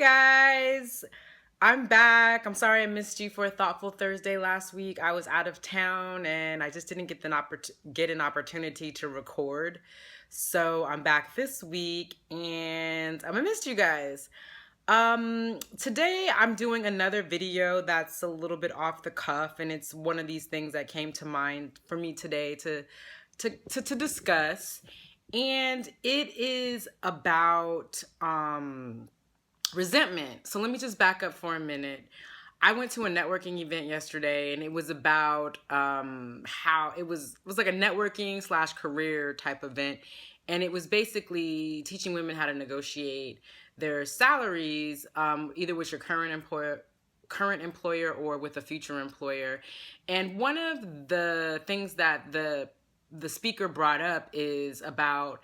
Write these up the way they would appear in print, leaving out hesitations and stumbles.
Guys, I'm back. I'm sorry I missed you for a thoughtful Thursday last week. I was out of town and I just didn't get an opportunity to record. So I'm back this week and I missed you guys. Today I'm doing another video that's a little bit off the cuff, and it's one of these things that came to mind for me today to discuss. And it is about resentment. So let me just back up for a minute. I went to a networking event yesterday, and it was about how it was like a networking slash career type event, and it was basically teaching women how to negotiate their salaries, either with your current employer or with a future employer. And one of the things that the speaker brought up is about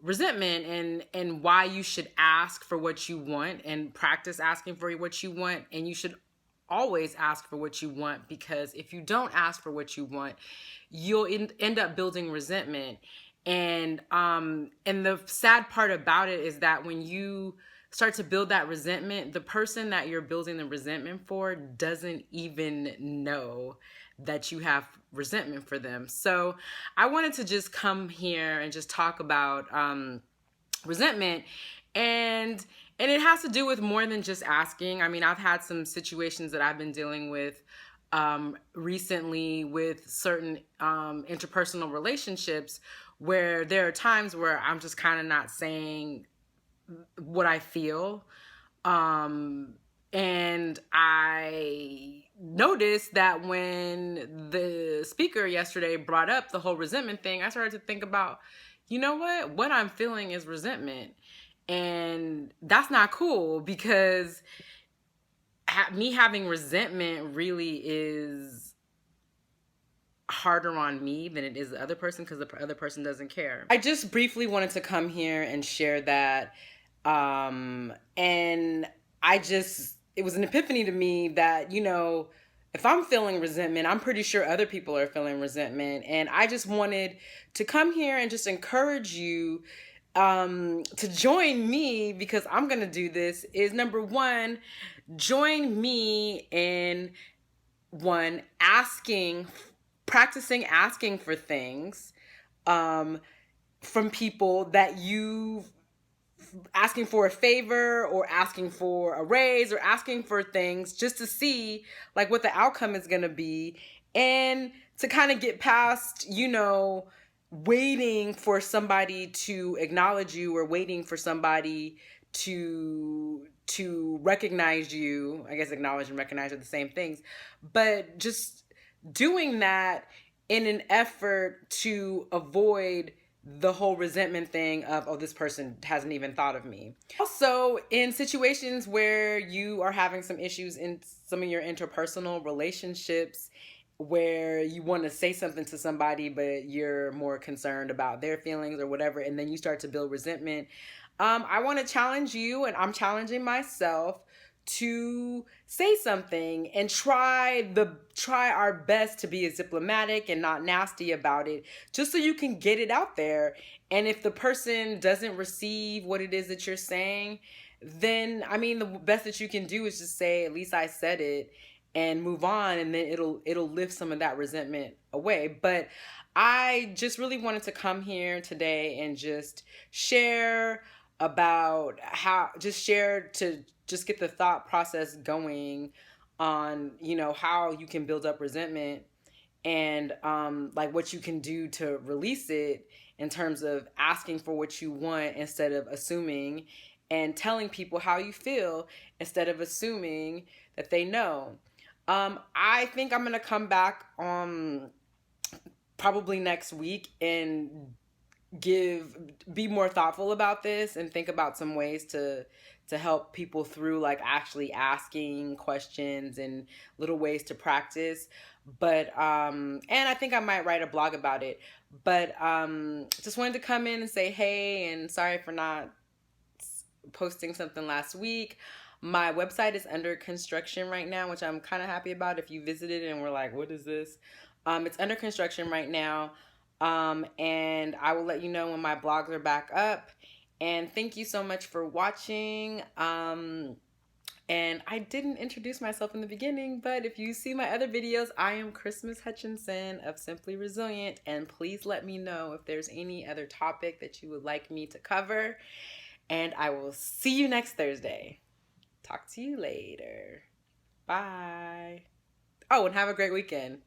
resentment and why you should ask for what you want and practice asking for what you want. And you should always ask for what you want, because if you don't ask for what you want, you'll end up building resentment. And the sad part about it is that when you start to build that resentment, the person that you're building the resentment for doesn't even know that you have resentment for them. So I wanted to just come here and just talk about resentment, and it has to do with more than just asking. I mean, I've had some situations that I've been dealing with recently with certain interpersonal relationships where there are times where I'm just kind of not saying what I feel. And I noticed that when the speaker yesterday brought up the whole resentment thing, I started to think about, you know what? What I'm feeling is resentment. And that's not cool, because me having resentment really is harder on me than it is the other person, because the other person doesn't care. I just briefly wanted to come here and share that. And it was an epiphany to me that, if I'm feeling resentment, I'm pretty sure other people are feeling resentment. And I just wanted to come here and just encourage you to join me, because I'm going to do this, is number one, join me in practicing asking for things from people that asking for a favor or asking for a raise or asking for things just to see like what the outcome is going to be, and to kind of get past, waiting for somebody to acknowledge you or waiting for somebody to recognize you. I guess acknowledge and recognize are the same things, but just doing that in an effort to avoid the whole resentment thing of, oh, this person hasn't even thought of me. Also, in situations where you are having some issues in some of your interpersonal relationships, where you want to say something to somebody, but you're more concerned about their feelings or whatever, and then you start to build resentment, I want to challenge you, and I'm challenging myself, to say something and try our best to be as diplomatic and not nasty about it, just so you can get it out there. And if the person doesn't receive what it is that you're saying, then I mean, the best that you can do is just say, at least I said it, and move on, and then it'll lift some of that resentment away. But I just really wanted to come here today and just share about to just get the thought process going on, how you can build up resentment, and like what you can do to release it, in terms of asking for what you want instead of assuming, and telling people how you feel instead of assuming that they know. I think I'm going to come back probably next week and be more thoughtful about this and think about some ways to help people through, like, actually asking questions and little ways to practice. But and I think I might write a blog about it. But just wanted to come in and say hey, and sorry for not posting something last week. My website is under construction right now, which I'm kind of happy about. If you visited and were like, what is this? It's under construction right now. And I will let you know when my blogs are back up. And thank you so much for watching. And I didn't introduce myself in the beginning, but if you see my other videos, I am Christmas Hutchinson of Simply Resilient. And please let me know if there's any other topic that you would like me to cover. And I will see you next Thursday. Talk to you later. Bye. Oh, and have a great weekend.